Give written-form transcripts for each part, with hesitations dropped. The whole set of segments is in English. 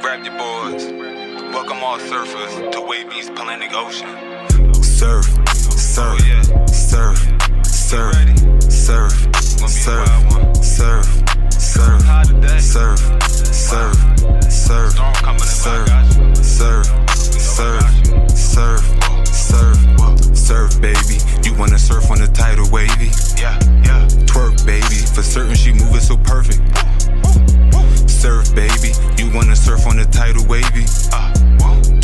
Grab your boards. Welcome all surfers to Wavvy's Atlantic Ocean. Surf, surf, surf, surf, surf, surf, surf, surf, surf, surf, surf, surf, surf, surf, surf, baby. You wanna surf on the title, Wavy? Yeah. Twerk, baby. For certain, she moving so perfect. Surf, baby. You wanna surf on the title, Wavy?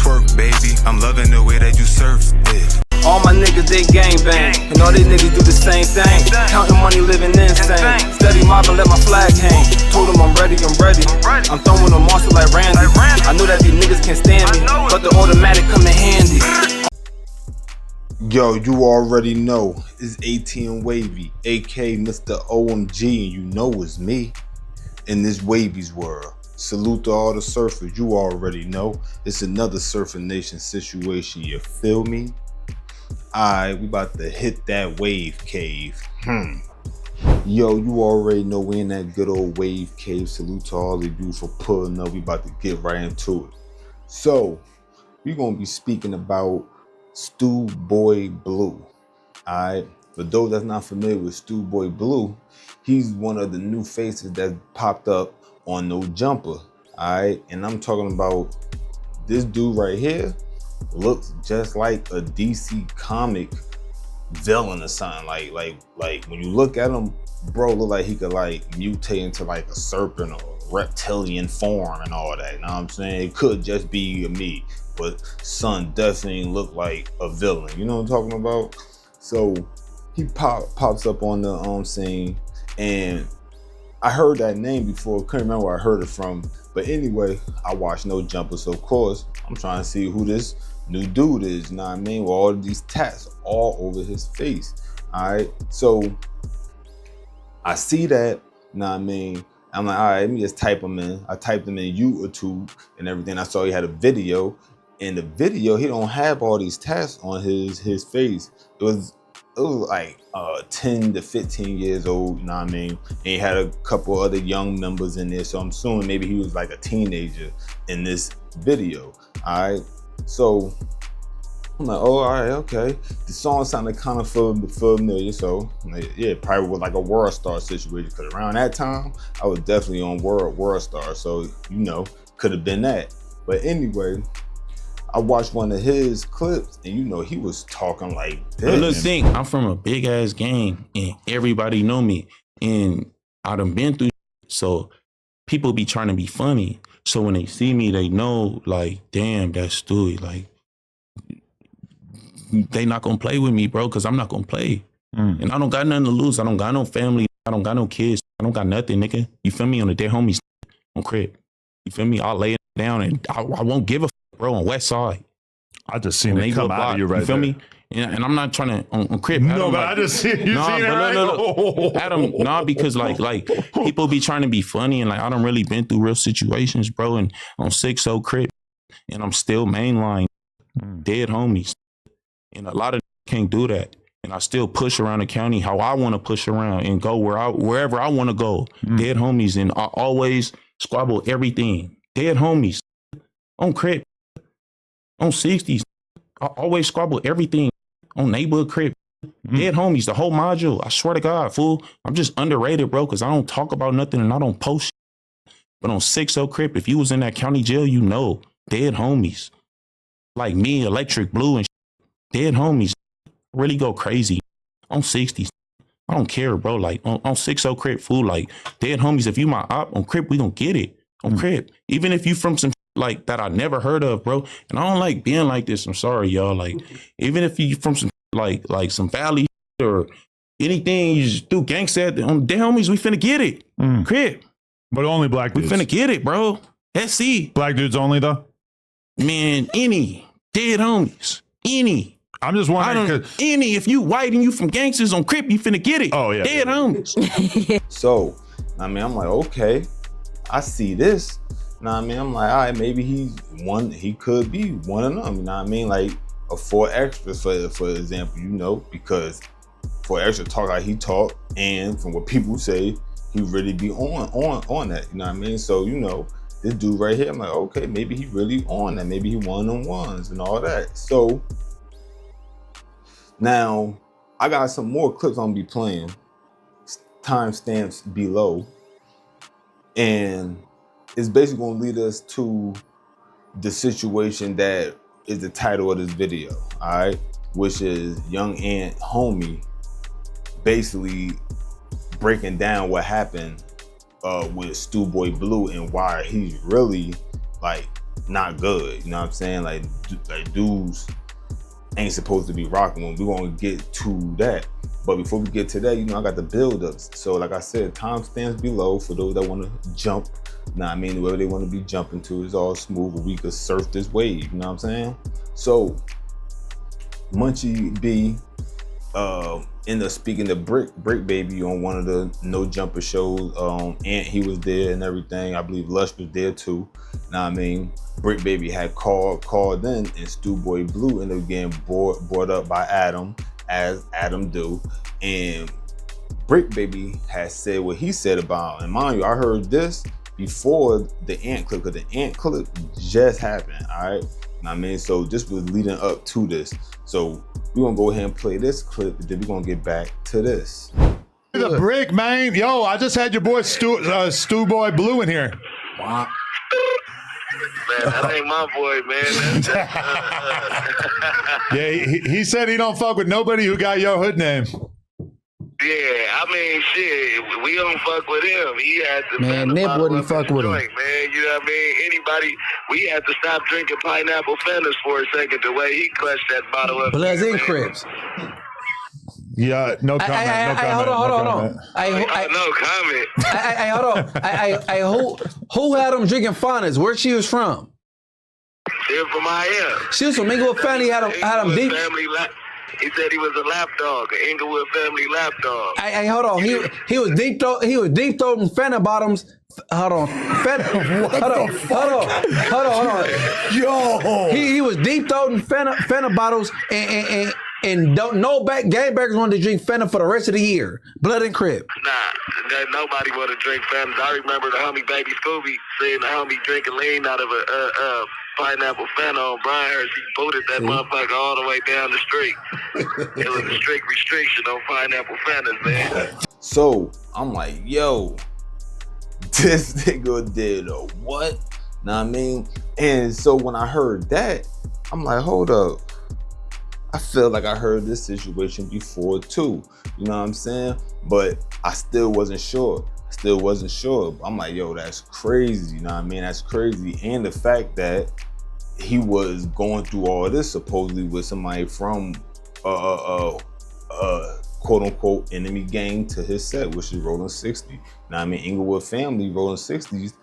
Twerk, baby. I'm loving the way that you surf it. All my niggas, they gangbang, and all these niggas do the same thing. Counting money, living insane. Steady mobbing, let my flag hang. Told them I'm ready. I'm throwing them monster like Randy. I know that these niggas can't stand me, but the automatic come in handy. Yo, you already know it's ATM Wavy, aka Mr. OMG, and you know it's me in this Wavy's world. Salute to all the surfers, you already know it's another Surfing Nation situation, you feel me? Alright, we about to hit that wave cave. Yo, you already know we in that good old wave cave. Salute to all of you for pulling up. We about to get right into it. So, we gonna be speaking about Stu Boy Blue. Alright, for those that's not familiar with Stu Boy Blue, he's one of the new faces that popped up on Nojumper. Alright, and I'm talking about this dude right here. Looks just like a DC comic villain or something. Like when you look at him, bro, look like he could like mutate into like a serpent or reptilian form and all that. You know what I'm saying? It could just be me, but son definitely look like a villain. You know what I'm talking about? So he pops up on the scene, and I heard that name before. Couldn't remember where I heard it from. But anyway, I watched Nojumper, so of course I'm trying to see who this new dude is, you know what I mean? With all of these tats all over his face. Alright, so I see that, you know what I mean? I'm like, all right, let me just type him in. I typed him in YouTube and everything. I saw he had a video. In the video, he don't have all these tats on his face. It was like 10 to 15 years old, you know what I mean? And he had a couple other young members in there, so I'm assuming maybe he was like a teenager in this video, all right? So I'm like, oh, all right, okay. The song sounded kind of familiar, so yeah, probably was like a World Star situation, because around that time, I was definitely on World Star, so you know, could have been that. But anyway, I watched one of his clips, and you know, he was talking like this. But look, think, I'm from a big ass gang, and everybody know me, and I done been through, so people be trying to be funny. So when they see me, they know, like, damn, that's Stewie. Like, they not gonna play with me, bro, because I'm not gonna play. And I don't got nothing to lose. I don't got no family. I don't got no kids. I don't got nothing, nigga. You feel me? On the dead homies on Crip. You feel me? I'll lay it down, and I won't give a bro, on West Side. I just seen it come out of you right there. You feel me? And I'm not trying to on Crip. No, but I just see you seen it right. Look. Adam, because like people be trying to be funny, and like I done really been through real situations, bro. And on 6-0 Crip, and I'm still mainline dead homies, and a lot of can't do that. And I still push around the county how I want to push around and go wherever I want to go. Dead homies, and I always squabble everything. Dead homies on Crip, on 60s. I always squabble everything on neighborhood Crip. Dead homies, the whole module. I swear to God, fool. I'm just underrated, bro, because I don't talk about nothing and I don't post shit. But on 6-0 Crip, if you was in that county jail, you know, dead homies. Like me, Electric Blue and shit. Dead homies really go crazy on 60s. I don't care, bro. Like on 6-0 Crip, fool. Like dead homies, if you my op on Crip, we gonna get it on Crip. Even if you from some like that I never heard of, bro. And I don't like being like this. I'm sorry, y'all. Like, even if you from some like some valley or anything, you just do gangsta on dead homies, we finna get it. Crip. But only black dudes. We finna get it, bro. SC. Black dudes only though? Man, any dead homies. Any. I'm just wondering. Any, if you white and you from gangsters on Crip, you finna get it. Oh yeah. Dead homies. So, I mean, I'm like, okay, I see this. You know what I mean? I'm like, all right, maybe he could be one of them, you know what I mean? Like a 4 extra, for example, you know, because 4 extra talk like he talk, and from what people say, he really be on that, you know what I mean? So, you know, this dude right here, I'm like, okay, maybe he really on that. Maybe he one on ones and all that. So now I got some more clips I'm gonna be playing, timestamps below, and it's basically gonna lead us to the situation that is the title of this video, all right? Which is Young Ant Homie basically breaking down what happened with Stu Boy Blue and why he's really like not good. You know what I'm saying? Like dudes ain't supposed to be rocking with. We're gonna get to that. But before we get to that, you know, I got the build-ups. So like I said, timestamps below for those that wanna jump. Now, I mean, wherever they want to be jumping to is all smooth, but we could surf this wave, you know what I'm saying? So, Munchie B ended up speaking to Bricc Baby on one of the nojumper shows. Ant, he was there and everything. I believe Lush was there too. Now, I mean, Bricc Baby had called in, and Stu Boy Blue ended up getting brought up by Adam, as Adam do. And Bricc Baby has said what he said about, and mind you, I heard this before the Ant clip, because the Ant clip just happened, all right? I mean, so this was leading up to this. So we're gonna go ahead and play this clip, and then we're gonna get back to this. The Bricc, man. Yo, I just had your boy Stu Boy Blue in here. Wow. Man, that ain't my boy, man. Yeah, he said he don't fuck with nobody who got your hood name. Yeah, I mean, shit, we don't fuck with him. He had to, man, Nip wouldn't fuck with him. Man, you know what I mean? Anybody, we had to stop drinking pineapple Fentas for a second. The way he clutched that bottle up. Bloods and Crips. Yeah, no comment. Hold on. No comment. Hey, hold on. Who had him drinking Fontas? Where she was from? She was from Miami. She was from Inglewood family. Had him deep. He said he was a lap dog, an Inglewood family lap dog. Hey, hold on. He was deep throating Fanta bottoms. Hold on. Hold on. Yo. He was deep throating Fanta bottles and no gangbangers wanted to drink Fanta for the rest of the year. Blood and Crip. Nah, nobody wanted to drink Fanta. I remember the homie Baby Scooby seeing the homie drinking lean out of a pineapple Fanta on Briarhurst. He booted that motherfucker all the way down the street. It was a strict restriction on pineapple Fantas, man. So I'm like, yo, this nigga did a what? Know what I mean? And so when I heard that, I'm like, hold up. I feel like I heard this situation before too. You know what I'm saying? But I still wasn't sure. I'm like, yo, that's crazy. You know what I mean? That's crazy. And the fact that he was going through all this supposedly with somebody from quote unquote enemy gang to his set, which is Rollin 60s. Now I mean, Inglewood family, Rollin 60s,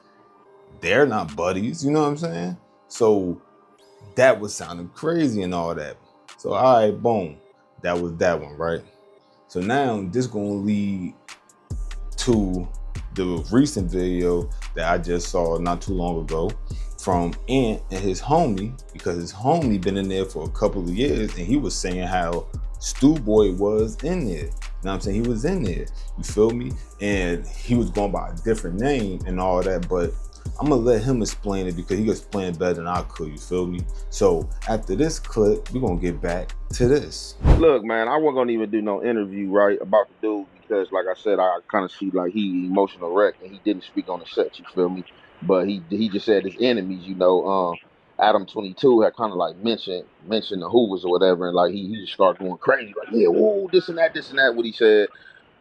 they're not buddies, you know what I'm saying? So that was sounding crazy and all that. So all right, boom, that was that one, right? So now this gonna lead to the recent video that I just saw not too long ago from Ant and his homie, because his homie been in there for a couple of years, and he was saying how Stu Boy was in there. You know what I'm saying? He was in there, you feel me? And he was going by a different name and all that, but I'm gonna let him explain it because he can explain it better than I could, you feel me? So after this clip, we're gonna get back to this. Look, man, I wasn't gonna even do no interview, right, about the dude because, like I said, I kind of see like he emotional wreck and he didn't speak on the set, you feel me? But he just said his enemies, you know, Adam 22 had kind of like mentioned the Hoovers or whatever, and like he just started going crazy, like, yeah, whoa, this and that, what he said.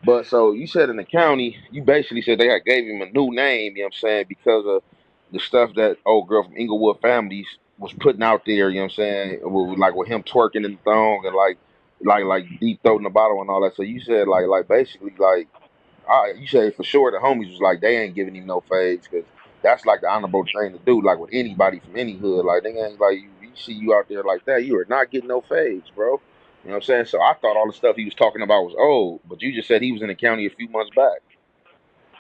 But so you said in the county, you basically said they had gave him a new name, you know what I'm saying, because of the stuff that old girl from Inglewood families was putting out there, you know what I'm saying, with him twerking in the thong and like deep throating the bottle and all that. So you said like basically like, you said for sure the homies was like they ain't giving him no fades because that's like the honorable thing to do, like with anybody from any hood. Like they ain't like you see you out there like that, you are not getting no fades, bro. You know what I'm saying? So I thought all the stuff he was talking about was old, but you just said he was in the county a few months back.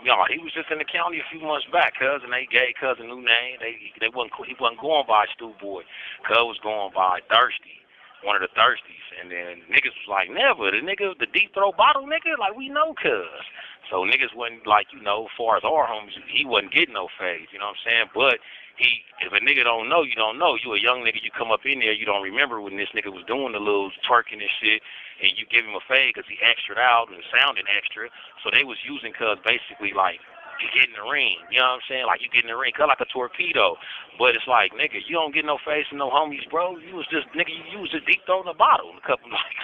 No, he was just in the county a few months back, cuz, and they gave cuz a new name. He wasn't going by Stu Boy. Cuz was going by Thirsty. one of the thirsties. And then niggas was like, never. The nigga, the deep throat bottle nigga, like, we know cuz. So niggas wasn't like, you know, as far as our homies, he wasn't getting no fades, you know what I'm saying? But if a nigga don't know, you don't know. You a young nigga, you come up in there, you don't remember when this nigga was doing the little twerking and shit, and you give him a fade because he extra'd out and sounding extra. So they was using cuz basically like, you get in the ring, you know what I'm saying? Like you get in the ring, cut like a torpedo. But it's like, nigga, you don't get no face and no homies, bro. You was just, nigga, you was just deep throwing a bottle a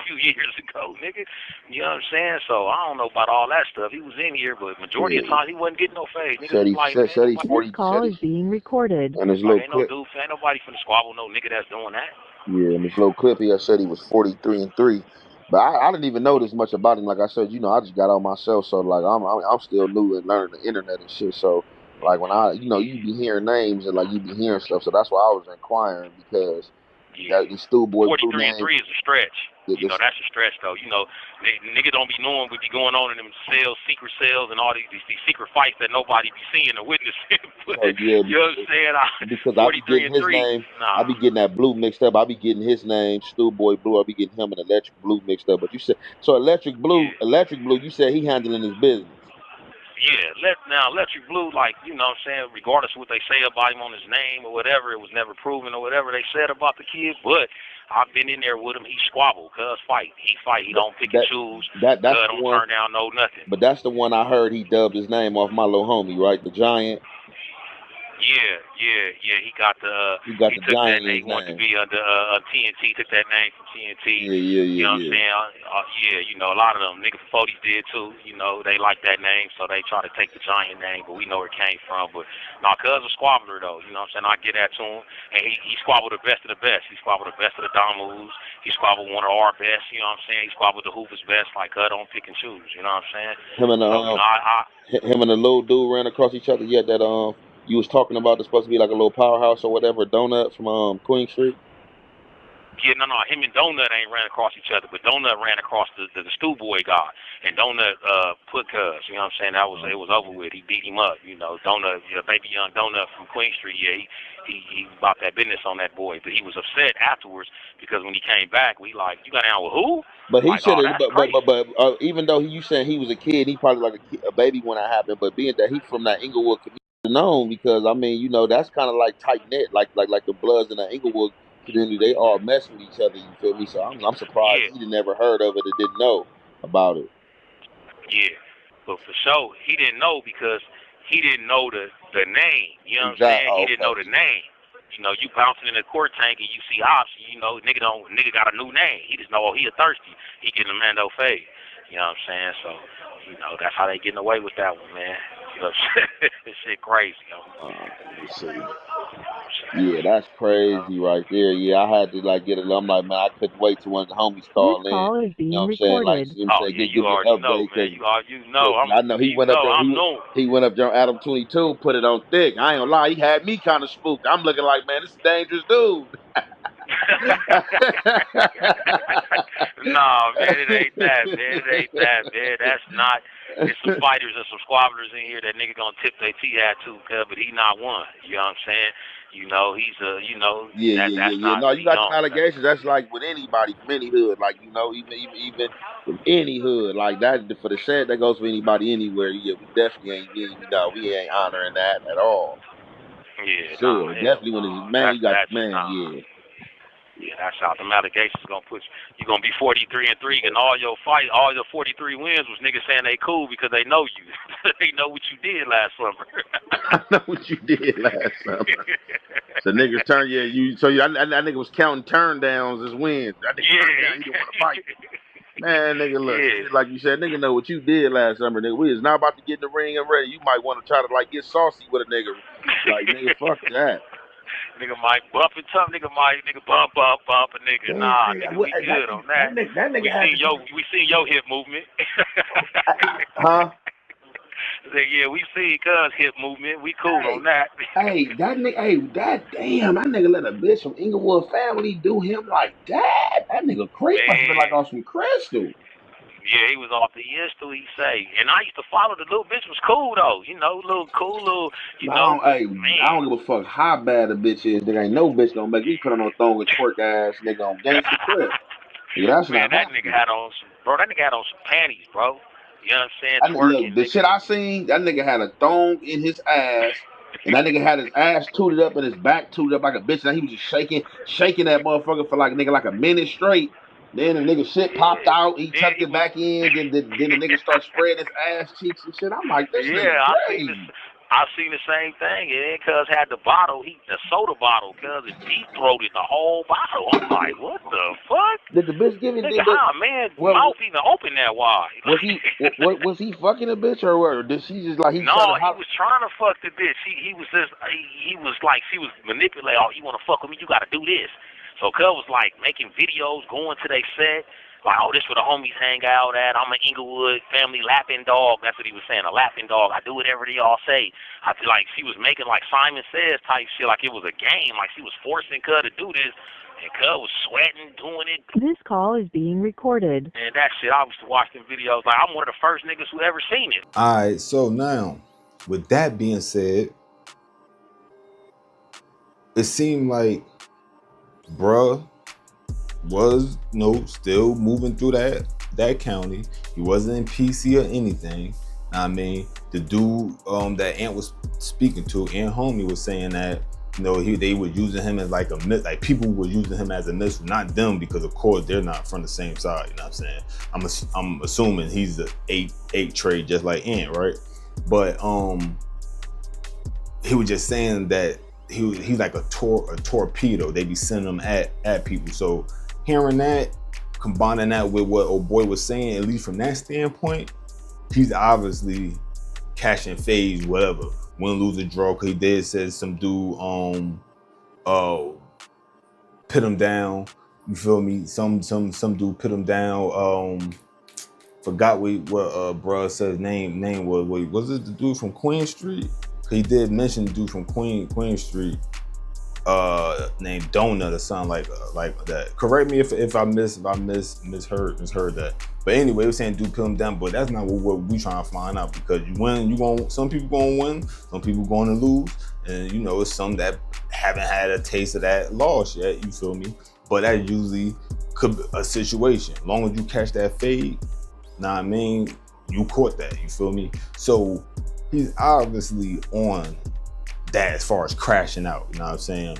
few years ago, nigga. You know what I'm saying? So I don't know about all that stuff. He was in here, but majority of the time he wasn't getting no face. Niggas was like, man, said he's 40. This call is being recorded. And his like, little ain't no clip. dude, ain't nobody finna squabble no nigga that's doing that. Yeah, in this little clip, he said he was 43-3. But I didn't even know this much about him. Like I said, you know, I just got on myself, so like I'm still new and learning the internet and shit. So like when you be hearing names and like you be hearing stuff, so that's why I was inquiring because that Stu Boy Blue 43 and 3 is a stretch. You know, that's a stretch though. You know, niggas don't be knowing what be going on in them cells, secret cells, and all these secret fights that nobody be seeing or witnessing. But, you know what I'm saying? Because I be getting his name. I be getting that Blue mixed up. I be getting his name, Stu Boy Blue. I be getting him and Electric Blue mixed up. But you said so Electric Blue. You said he handling his business. Yeah, Electric Blue, like, you know what I'm saying, regardless of what they say about him on his name or whatever, it was never proven or whatever they said about the kid, but I've been in there with him. He squabble, cuz fight. He fight. He don't pick and choose. That's the don't one, turn down no nothing. But that's the one I heard he dubbed his name off my little homie, right? The Giant. Yeah. He took Giant that name. He wanted to be under TNT. Took that name from TNT. Yeah. You know what I'm saying? You know, a lot of them niggas 40s did too. You know, they like that name, so they try to take the Giant name, but we know where it came from. But cuz a squabbler though. You know what I'm saying? I get that to him, and he squabbled the best of the best. He squabbled the best of the Damus. He squabbled one of our best. You know what I'm saying? He squabbled the Hoover's best. Like, cuz don't pick and choose. You know what I'm saying? Him and the little dude ran across each other. Yeah, that you was talking about, it's supposed to be like a little powerhouse or whatever, Donut from Queen Street. Yeah, no, him and Donut ain't ran across each other, but Donut ran across the Stu Boy guy, and Donut put cuz, you know what I'm saying? It was over with. He beat him up, you know. Donut, baby young Donut from Queen Street, yeah, he about that business on that boy, but he was upset afterwards because when he came back, we like, you got down with who? But he like, said, but even though you saying he was a kid, he probably like a baby when that happened. But being that he from that Inglewood community, known because I mean, you know, that's kind of like tight knit, like the Bloods in the Inglewood community. They all mess with each other. You feel me? So I'm surprised he never heard of it or didn't know about it. Yeah, but for sure he didn't know because he didn't know the name. You know what I'm saying? He didn't know the name. You know, you bouncing in the court tank and you see ops, you know, nigga got a new name. He just know, he a thirsty. He getting a Mando fade. You know what I'm saying? So, you know, that's how they getting away with that one, man. You know what I'm saying? This shit crazy, yo. Let's see. Yeah, that's crazy right there. Yeah, I had to like get it. I'm like, man, I couldn't wait till one of the homies call in. Call is being you know what I'm saying? Like, recorded. you know what I'm saying? Give me an update. I know he went up there. He went up there on Adam 22, put it on thick. I ain't gonna lie, he had me kind of spooked. I'm looking like, man, this is a dangerous dude. Nah, man, it ain't that, man. That's not. There's some fighters and some squabblers in here that nigga gonna tip their hat to, but he not one. You know what I'm saying? You know, he's a, you know. Yeah. No, you got some allegations. That's like with anybody from any hood, like, you know, even from any hood, like that. For the said, that goes for anybody anywhere. Yeah, we definitely ain't. We ain't honoring that at all. Yeah, sure, definitely when it's man, you got man, yeah. Yeah, that's how them allegations gonna put you. You gonna be 43-3, and all your 43 wins was niggas saying they cool because they know you. They know what you did last summer. I know what you did last summer. So niggas turn that nigga was counting turn downs as wins. That nigga turned down, he didn't want to fight. Man, nigga, look, like you said, nigga know what you did last summer, nigga. We is not about to get in the ring and ready. You might want to try to like get saucy with a nigga. Like, nigga, fuck that. Nigga might bump it tough. Nigga bump a nigga. Nah, nigga, we good on that. That nigga we seen your hip movement. Huh? Yeah, we seen cuz hip movement. We cool on that. That nigga, that nigga let a bitch from Inglewood family do him like that. That nigga Crip must have been like on some crystal. Yeah, he was off the years till he say. And I used to follow the little bitch was cool though. You know, little, you know, Hey, man. I don't give a fuck how bad a bitch is. There ain't no bitch gonna make me put on no thong and twerk ass nigga on gangster Crip. Yeah, that's Man, not that nigga happening. had on some, bro, that nigga had on some panties, bro. You know what I'm saying? Look, Twerking, the nigga. shit I seen, that nigga had a thong in his ass, and that nigga had his ass tooted up and his back tooted up like a bitch. And he was just shaking that motherfucker for like a minute straight. Then the nigga shit popped out. He Then tucked he it was, back in. Then the nigga started spreading his ass cheeks and shit. I'm like, this nigga yeah, crazy. I seen the same thing. And then cuz had the bottle, the soda bottle, cuz it deep throated the whole bottle. I'm like, what the fuck? Did the bitch give him? Nigga, how man mouth even open that wide? Was he fucking a bitch or did she just like he No, tried to he was trying to fuck the bitch. He was just he was like she was manipulating. Oh, you want to fuck with me? You got to do this. So Cub was like making videos, going to their set. Like, oh, this where the homies hang out at. I'm an Inglewood family lapping dog. That's what he was saying, a lapping dog. I do whatever they all say. I feel like she was making like Simon Says type shit, like it was a game. Like she was forcing Cub to do this. And Cub was sweating, doing it. This call is being recorded. And that shit, I used to watch them videos. Like, I'm one of the first niggas who ever seen it. All right, so now, with that being said, it seemed like bruh was still moving through that county. He wasn't in PC or anything. I mean, the dude that Ant was speaking to, Ant Homie, was saying that they were using him as like people were using him as a missile, not them, because of course they're not from the same side. You know what I'm saying? I'm assuming he's a 8 trade just like Ant, right? But he was just saying that he's like a torpedo. They be sending him at people. So hearing that, combining that with what old boy was saying, at least from that standpoint, he's obviously catching phase, whatever. Win, lose, or draw, because he did say some dude put him down. You feel me? Some dude put him down. Forgot what bruh said his name was. Wait, was it the dude from Queen Street? He did mention the dude from Queen Street, named Donut or something like that. Correct me if I misheard that. But anyway, he was saying dude put him down, but that's not what we trying to find out, because you win, some people gonna win, some people gonna lose, and it's some that haven't had a taste of that loss yet. You feel me? But that usually could be a situation. As long as you catch that fade, you caught that. You feel me? So he's obviously on that as far as crashing out, you know what I'm saying?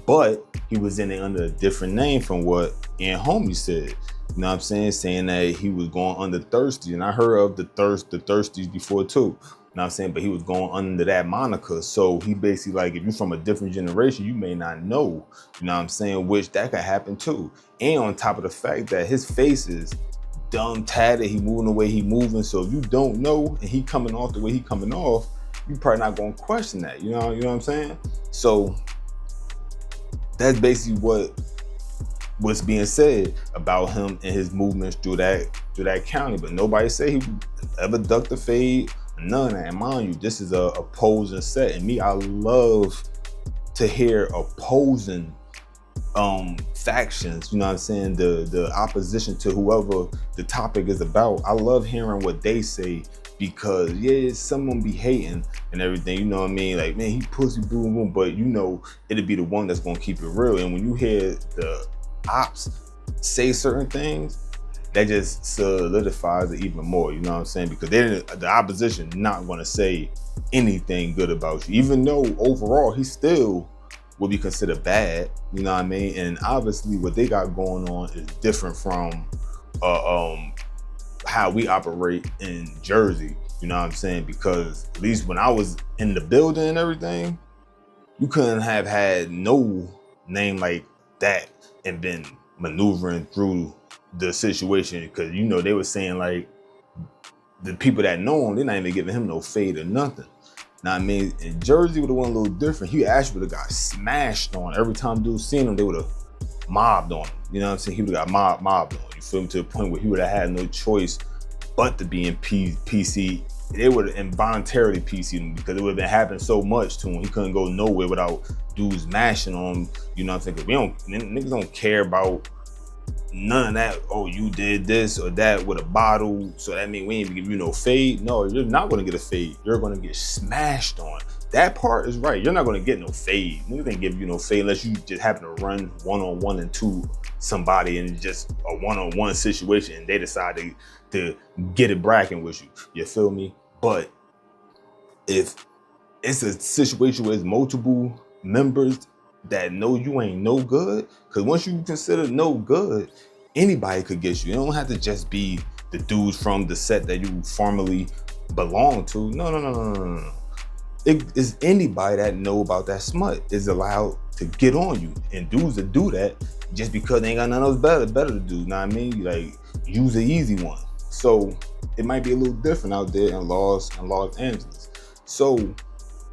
But he was in it under a different name from what Aunt Homie said. You know what I'm saying? Saying that he was going under Thirsty. And I heard of the Thirsties before too. You know what I'm saying? But he was going under that moniker. So he basically, like, if you're from a different generation, you may not know, you know what I'm saying? Which that could happen too. And on top of the fact that his face is dumb tatted, he moving the way he moving. So if you don't know and he coming off the way he coming off, you probably not gonna question that. You know what I'm saying? So that's basically what's being said about him and his movements through that county. But nobody say he ever ducked a fade, none of that. And mind you, this is a opposing set, and me, I love to hear opposing factions, you know what I'm saying, the opposition to whoever the topic is about. I love hearing what they say, because someone be hating and everything, you know what I mean, like, man, he pussy boom boom, but it'll be the one that's gonna keep it real. And when you hear the ops say certain things, that just solidifies it even more, you know what I'm saying, because the opposition not gonna say anything good about you, even though overall he still will be considered bad, you know what I mean? And obviously what they got going on is different from how we operate in Jersey, you know what I'm saying? Because at least when I was in the building and everything, you couldn't have had no name like that and been maneuvering through the situation, because they were saying like the people that know him, they're not even giving him no fade or nothing. Now, I mean, in Jersey would have went a little different. He actually would have got smashed on. Every time dudes seen him, they would have mobbed on him. You know what I'm saying? He would have got mobbed on. You feel me? To the point where he would have had no choice but to be in PC. They would have involuntarily PC'd him, because it would have been happening so much to him. He couldn't go nowhere without dudes mashing on him. You know what I'm saying? Niggas don't care about none of that, oh, you did this or that with a bottle, so that means we ain't give you no fade. No, you're not gonna get a fade. You're gonna get smashed on. That part is right. You're not gonna get no fade. Niggas ain't give you no fade unless you just happen to run one-on-one into somebody and just a one-on-one situation and they decide to get it bracking with you. You feel me? But if it's a situation where it's multiple members that know you ain't no good, because once you consider no good, anybody could get you. It don't have to just be the dudes from the set that you formerly belong to. No. It is anybody that know about that smut is allowed to get on you. And dudes that do that just because they ain't got nothing else better to do. Know what I mean? Like, use the easy one. So it might be a little different out there in Los Angeles. So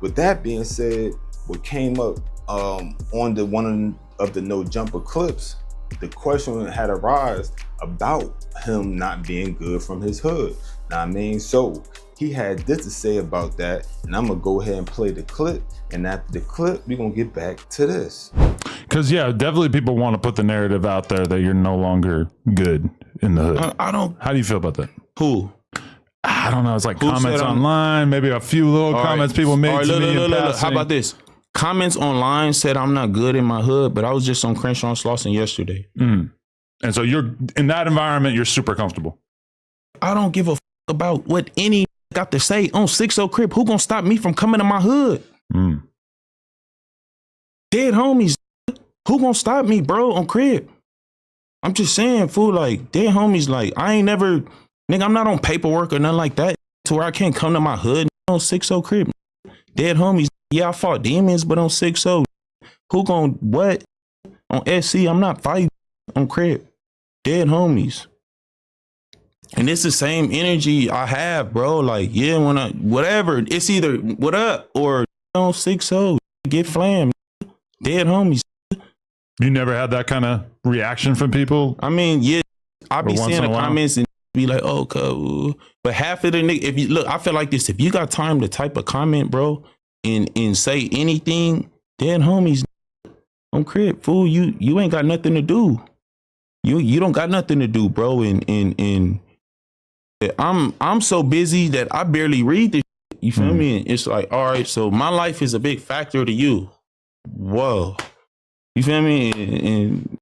with that being said, what came up on one of the No Jumper clips, the question had arisen about him not being good from his hood. Know what I mean? So he had this to say about that, and I'm gonna go ahead and play the clip, and after the clip, we're gonna get back to this. Because yeah, definitely people want to put the narrative out there that you're no longer good in the hood. I don't. How do you feel about that? Who? I don't know. It's like comments online, maybe a few little comments people made to me in passing. How about this? Comments online said I'm not good in my hood, but I was just on Crenshaw and Slauson yesterday. And so you're in that environment, you're super comfortable. I don't give a about what any got to say on 60 Crip. Who gonna stop me from coming to my hood? Dead homies. Who gonna stop me, bro, on Crip? I'm just saying, fool, like, dead homies, like, I ain't never, nigga, I'm not on paperwork or nothing like that to where I can't come to my hood on 60 Crip. Dead homies. Yeah, I fought demons, but on 60, who gon' what? On SC, I'm not fighting on Crip. Dead homies. And it's the same energy I have, bro. Like, yeah, when I, whatever, it's either what up or on 60, get flammed. Dead homies. You never had that kind of reaction from people? I mean, yeah, I be seeing the comments and be like, oh, cool. But half of the niggas, if you look, I feel like this, if you got time to type a comment, bro, and say anything, dead homies on Crip, fool, you ain't got nothing to do. You don't got nothing to do, bro. And I'm so busy that I barely read this shit, you feel me? It's like, all right, so my life is a big factor to you. Whoa. You feel me? And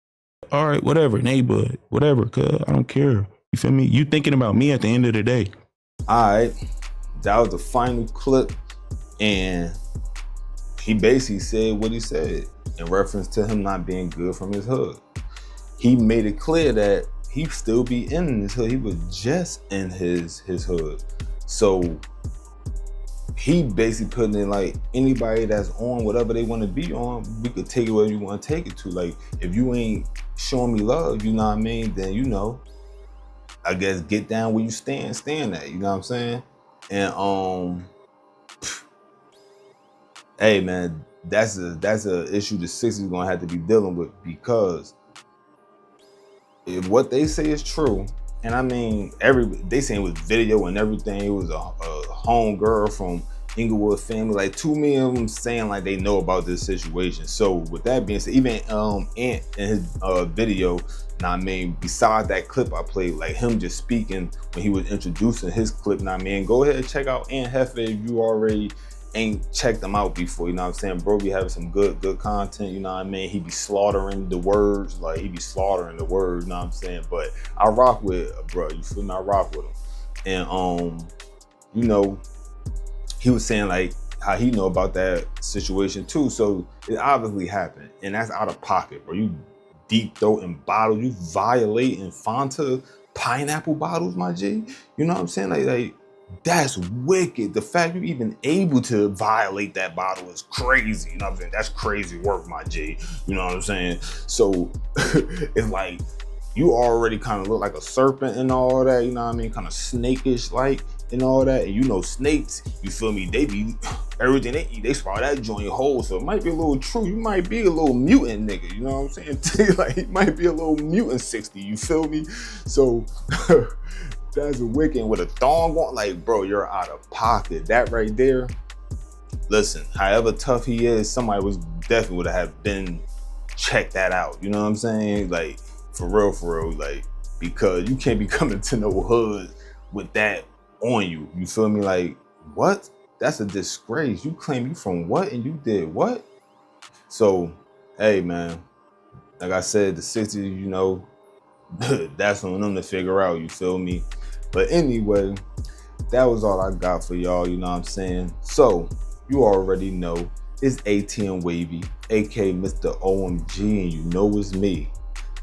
all right, whatever, neighborhood, whatever, cuz I don't care. You feel me? You thinking about me at the end of the day. All right, that was the final clip. And he basically said what he said in reference to him not being good from his hood. He made it clear that he still be in his hood. He was just in his hood. So he basically putting in like anybody that's on whatever they want to be on, we could take it wherever you want to take it to. Like if you ain't showing me love, you know what I mean? Then you know, I guess get down where you stand at. You know what I'm saying? And hey man, that's a issue the 60s gonna have to be dealing with, because if what they say is true, and I mean they saying it was video and everything, it was a home girl from Inglewood family, like too many of them saying like they know about this situation. So with that being said, even Ant in his video, I mean, besides that clip I played, like him just speaking when he was introducing his clip, I mean, go ahead and check out Ant Hefe if you already ain't checked them out before, you know what I'm saying? Bro be having some good content, you know what I mean? He be slaughtering the words, like he be slaughtering the words, you know what I'm saying? But I rock with bro, you feel me? I rock with him. And you know, he was saying like how he know about that situation too. So it obviously happened, and that's out of pocket, bro. You deep throating bottles, you violating Fanta pineapple bottles, my G. You know what I'm saying? Like that's wicked. The fact you're even able to violate that bottle is crazy. You know what I'm saying? That's crazy work, my G. You know what I'm saying? So it's like you already kind of look like a serpent and all that, you know what I mean? Kind of snakish like and all that. And you know snakes, you feel me? They be, everything they eat, they swallow that joint whole. So it might be a little true. You might be a little mutant nigga, you know what I'm saying? Like it might be a little mutant 60, you feel me? So that's a wicked with a thong on, like bro, you're out of pocket. That right there, listen, however tough he is, somebody was definitely would have been checked that out, you know what I'm saying? Like For real, like, because you can't be coming to no hood with that on you. You feel me? Like, what? That's a disgrace. You claim you from what and you did what? So, hey, man, like I said, the 60s, you know, that's on them to figure out, you feel me? But anyway, that was all I got for y'all, you know what I'm saying? So, you already know, it's ATM Wavy, aka Mr. OMG, and you know it's me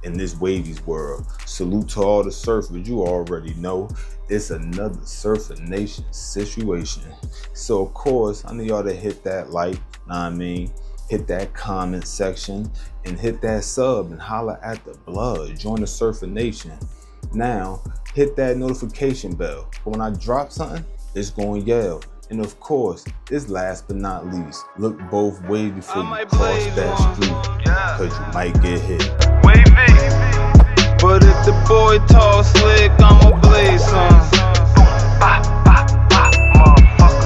in this Wavvy's world. Salute to all the surfers, you already know it's another Surfer Nation situation. So of course, I need y'all to hit that like, know what I mean? Hit that comment section and hit that sub and holla at the blood. Join the Surfer Nation. Now, hit that notification bell. But when I drop something, it's going to yell. And of course, this last but not least, look both ways before you cross that street, cause you might get hit. But if the boy tall slick, I'ma blaze some.